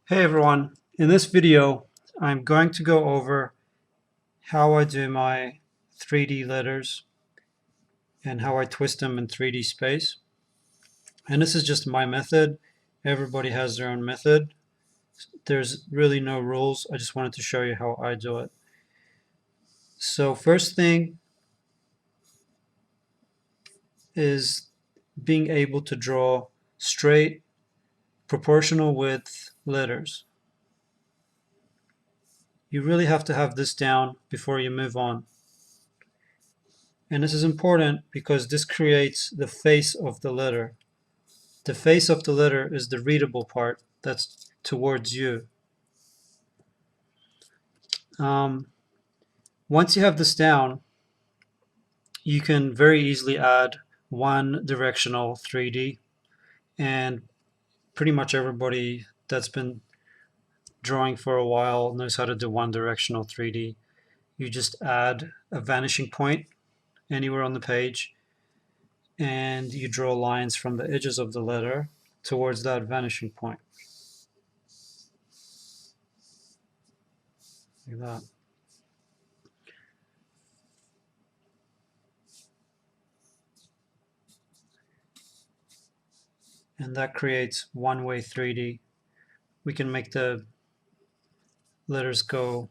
Hey everyone, in this video I'm going to go over how I do my 3D letters and how I twist them in 3D space. And this is just my method. Everybody has their own method. There's really no rules. I just wanted to show you how I do it. So first thing is being able to draw straight proportional width letters. You really have to have this down before you move on. And this is important because this creates the face of the letter. The face of the letter is the readable part that's towards you. Um, Once you have this down, you can very easily add one directional 3D, and pretty much everybody that's been drawing for a while knows how to do one directional 3D. You just add a vanishing point anywhere on the page, and you draw lines from the edges of the letter towards that vanishing point, like that. And that creates one-way 3D. We can make the letters go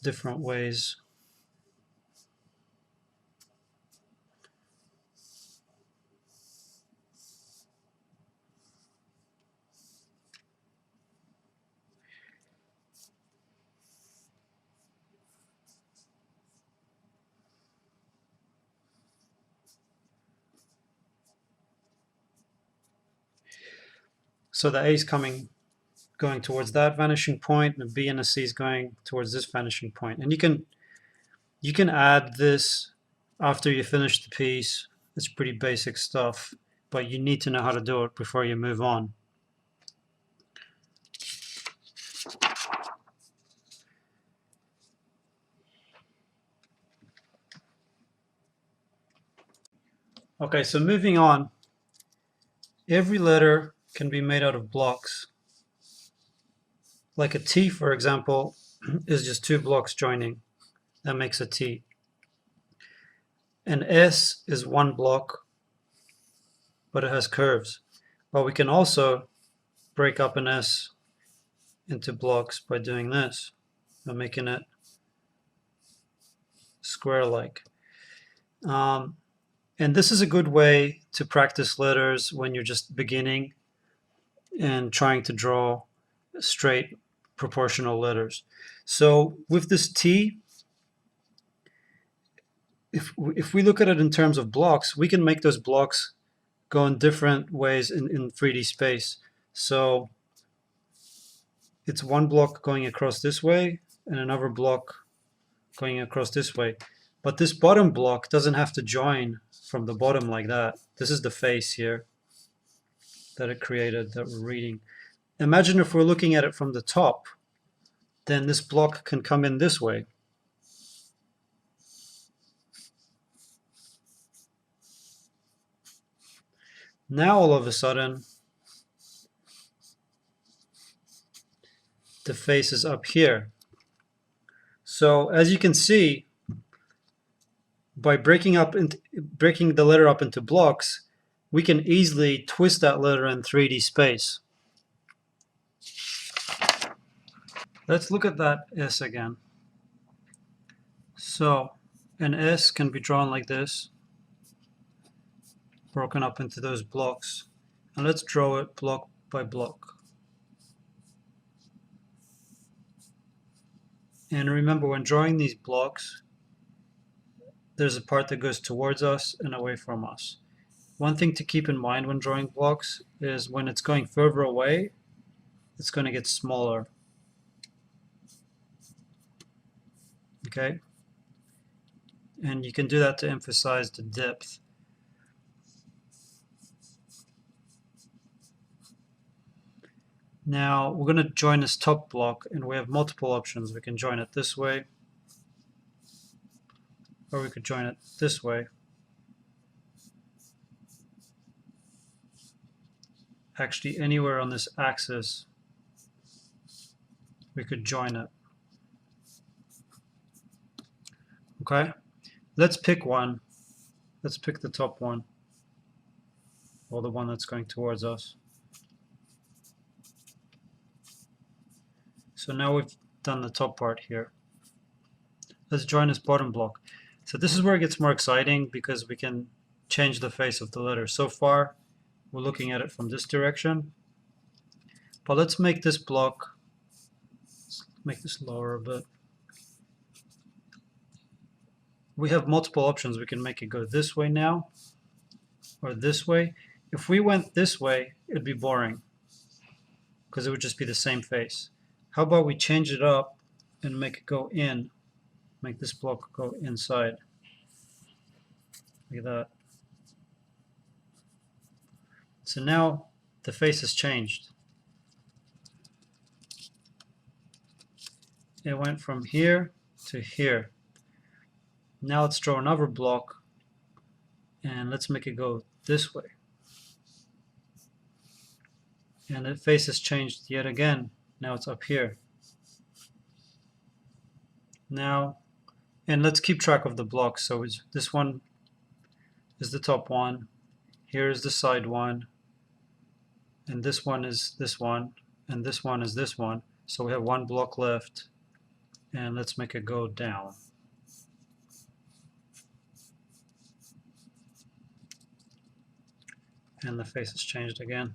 different ways. So the A is going towards that vanishing point, and the B and the C is going towards this vanishing point. And you can add this after you finish the piece. It's pretty basic stuff, but you need to know how to do it before you move on. Okay, so moving on, every letter can be made out of blocks. Like a T, for example, is just two blocks joining. That makes a T. An S is one block, but it has curves. But we can also break up an S into blocks by doing this, by making it square-like. And this is a good way to practice letters when you're just beginning and trying to draw straight proportional letters. So with this T, if we look at it in terms of blocks, we can make those blocks go in different ways in 3D space. So it's one block going across this way and another block going across this way. But this bottom block doesn't have to join from the bottom like that. This is the face here that it created that we're reading. Imagine if we're looking at it from the top, then this block can come in this way. Now all of a sudden, the face is up here. So as you can see, by breaking the letter up into blocks, we can easily twist that letter in 3D space. Let's look at that S again. So an S can be drawn like this, broken up into those blocks. And let's draw it block by block. And remember, when drawing these blocks, there's a part that goes towards us and away from us. One thing to keep in mind when drawing blocks is when it's going further away, it's going to get smaller. Okay? And you can do that to emphasize the depth. Now we're going to join this top block, and we have multiple options. We can join it this way, or we could join it this way. actually anywhere on this axis, we could join it. Okay, let's pick one. Let's pick the top one, or the one that's going towards us. So now we've done the top part here. Let's join this bottom block. So this is where it gets more exciting because we can change the face of the letter. So far, we're looking at it from this direction. But let's make this block, let's make this lower a bit. We have multiple options. We can make it go this way now, or this way. If we went this way, it'd be boring because it would just be the same face. How about we change it up and make it go in, make this block go inside, like that. So now the face has changed. It went from here to here. Now let's draw another block and let's make it go this way. And the face has changed yet again. Now it's up here. Now, and let's keep track of the blocks. So this one is the top one. Here is the side one. And this one is this one. And this one is this one. So we have one block left. And let's make it go down. And the face has changed again.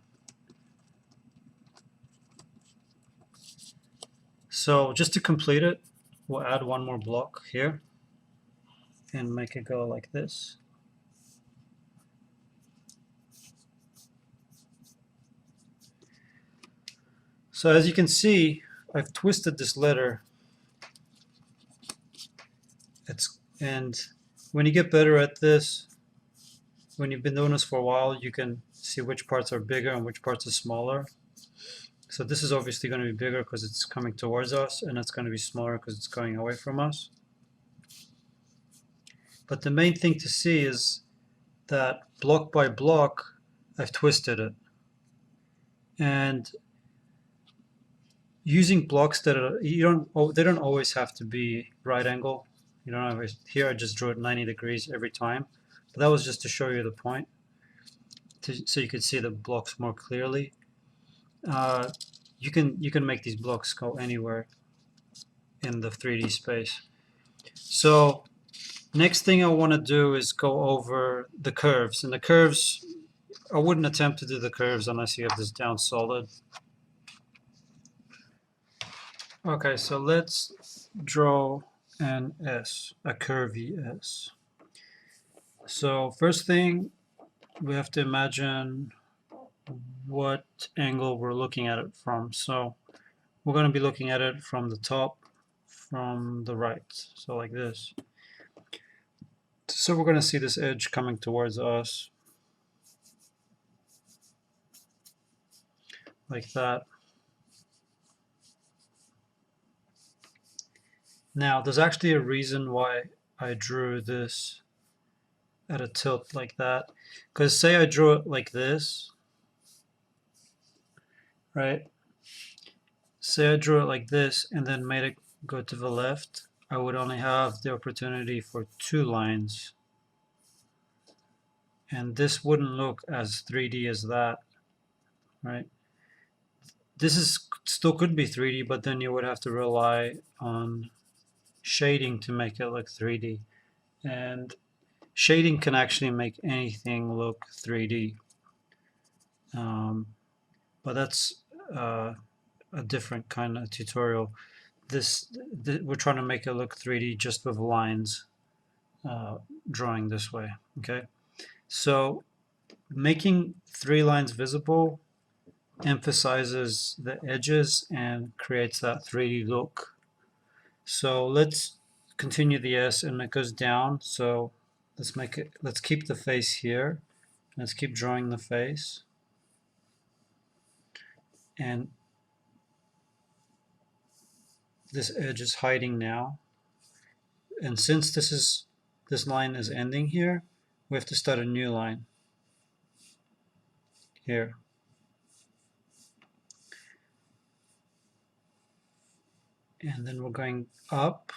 So just to complete it, we'll add one more block here and make it go like this. So as you can see, I've twisted this letter. And when you get better at this, when you've been doing this for a while, you can see which parts are bigger and which parts are smaller. So this is obviously going to be bigger because it's coming towards us, and it's going to be smaller because it's going away from us. But the main thing to see is that block by block, I've twisted it. And using blocks that are, they don't always have to be right angle. You don't always, here I just drew it 90 degrees every time. But that was just to show you the point, so you could see the blocks more clearly. You can make these blocks go anywhere in the 3D space. So next thing I want to do is go over the curves. And the curves, I wouldn't attempt to do the curves unless you have this down solid. Okay, so let's draw an S, a curvy S. So first thing, we have to imagine what angle we're looking at it from. So we're going to be looking at it from the top, from the right, so like this. So we're going to see this edge coming towards us, like that. Now, there's actually a reason why I drew this at a tilt like that. Because say I drew it like this, right? Say I drew it like this and then made it go to the left, I would only have the opportunity for 2 lines. And this wouldn't look as 3D as that, right? This is still could be 3D, but then you would have to rely on shading to make it look 3D. And shading can actually make anything look 3D. But that's a different kind of tutorial. We're trying to make it look 3D just with lines drawing this way. Okay, so making 3 lines visible emphasizes the edges and creates that 3D look. So let's continue the S and it goes down. So let's keep the face here. Let's keep drawing the face. And this edge is hiding now. And since this line is ending here, we have to start a new line here. and then we're going up,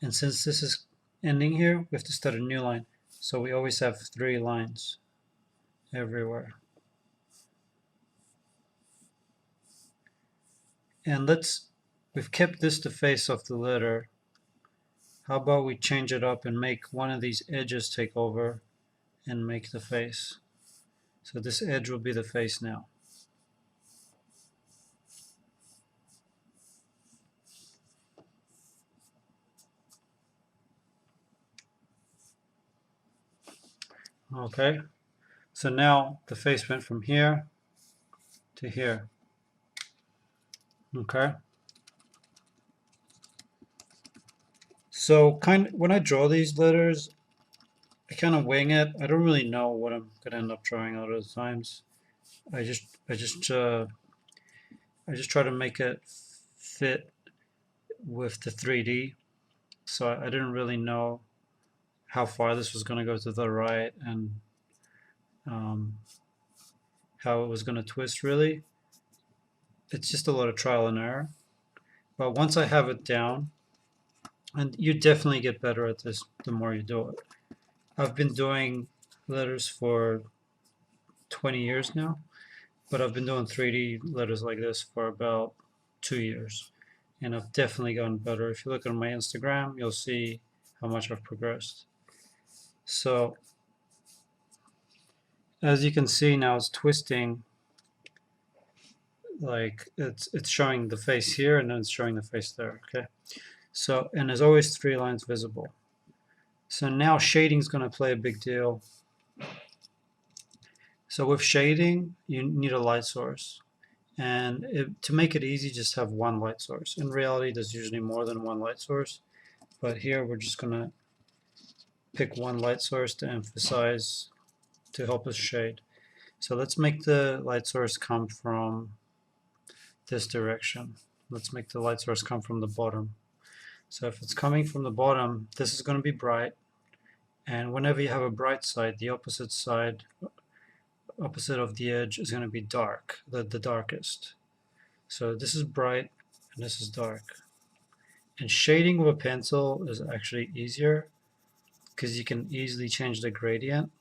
and since this is ending here, we have to start a new line, so we always have 3 lines everywhere. And we've kept this the face of the letter. How about we change it up and make one of these edges take over and make the face. So this edge will be the face now. Okay, so now the face went from here to here. Okay. So when I draw these letters, I kind of wing it. I don't really know what I'm gonna end up drawing a lot of the times. I just try to make it fit with the 3D. So I didn't really know how far this was gonna go to the right and um, how it was gonna twist really. It's just a lot of trial and error. But once I have it down, and you definitely get better at this the more you do it. I've been doing letters for 20 years now, but I've been doing 3D letters like this for about 2 years. And I've definitely gotten better. If you look on my Instagram, you'll see how much I've progressed. So as you can see now, it's twisting, like it's showing the face here and then it's showing the face there. Okay. So, and there's always 3 lines visible. So now shading is going to play a big deal. So with shading, you need a light source. And to make it easy, just have one light source. In reality, there's usually more than one light source. But here, we're just going to pick one light source to emphasize, to help us shade. So let's make the light source come from this direction. Let's make the light source come from the bottom. So if it's coming from the bottom, this is going to be bright. And whenever you have a bright side, the opposite of the edge is going to be dark, the darkest. So this is bright and this is dark. And shading with a pencil is actually easier because you can easily change the gradient.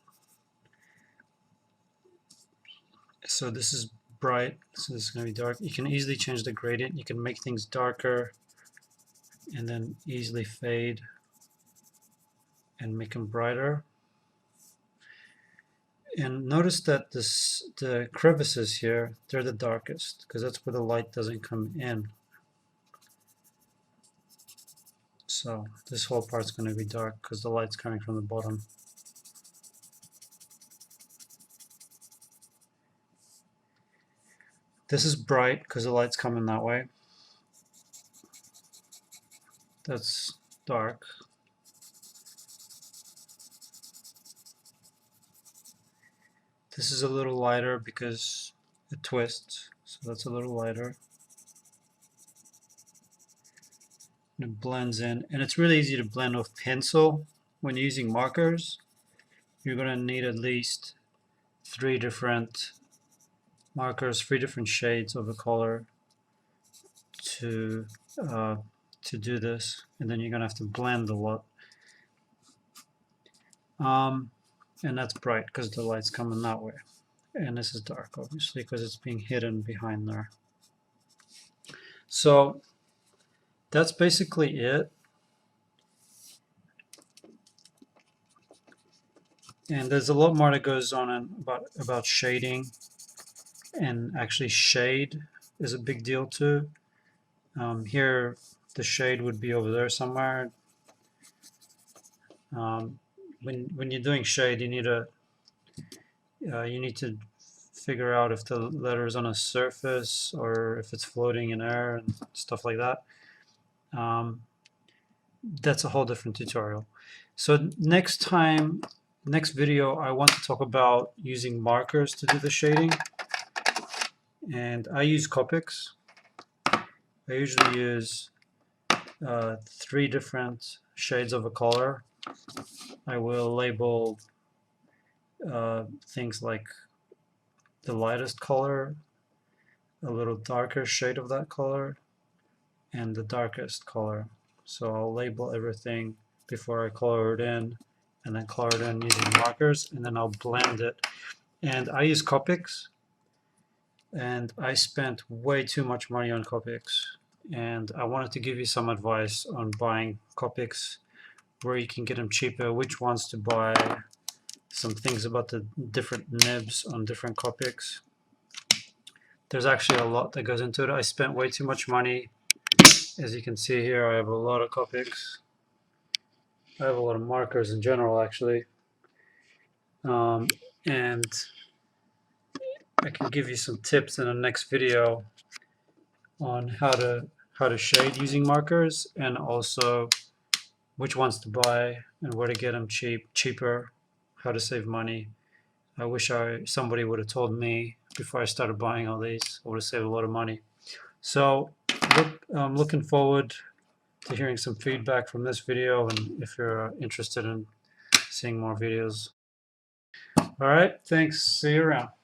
So this is bright, so this is going to be dark. You can easily change the gradient. You can make things darker and then easily fade and make them brighter. And notice that the crevices here, they're the darkest because that's where the light doesn't come in. So this whole part's going to be dark because the light's coming from the bottom. This is bright because the light's coming that way. That's dark. This is a little lighter because it twists, so that's a little lighter. And it blends in, and it's really easy to blend with pencil. When you're using markers, you're going to need at least 3 different markers, 3 different shades of a color to do this, and then you're going to have to blend a lot. And that's bright because the light's coming that way. And this is dark, obviously, because it's being hidden behind there. So that's basically it. And there's a lot more that goes on about shading, and actually shade is a big deal too. Here, the shade would be over there somewhere. When you're doing shade, you need to figure out if the letter is on a surface or if it's floating in air and stuff like that. That's a whole different tutorial. So next video, I want to talk about using markers to do the shading. And I use Copics. I usually use 3 different shades of a color. I will label things like the lightest color, a little darker shade of that color, and the darkest color. So I'll label everything before I color it in, and then color it in using markers, and then I'll blend it. And I use Copics, and I spent way too much money on Copics. And I wanted to give you some advice on buying Copics, where you can get them cheaper, which ones to buy, some things about the different nibs on different Copics. There's actually a lot that goes into it. I spent way too much money. As you can see here, I have a lot of Copics. I have a lot of markers in general, actually. And I can give you some tips in the next video on how to shade using markers, and also which ones to buy and where to get them cheaper, how to save money. I wish somebody would have told me before I started buying all these. I would have saved a lot of money. So I'm looking forward to hearing some feedback from this video, and if you're interested in seeing more videos. All right, thanks. See you around.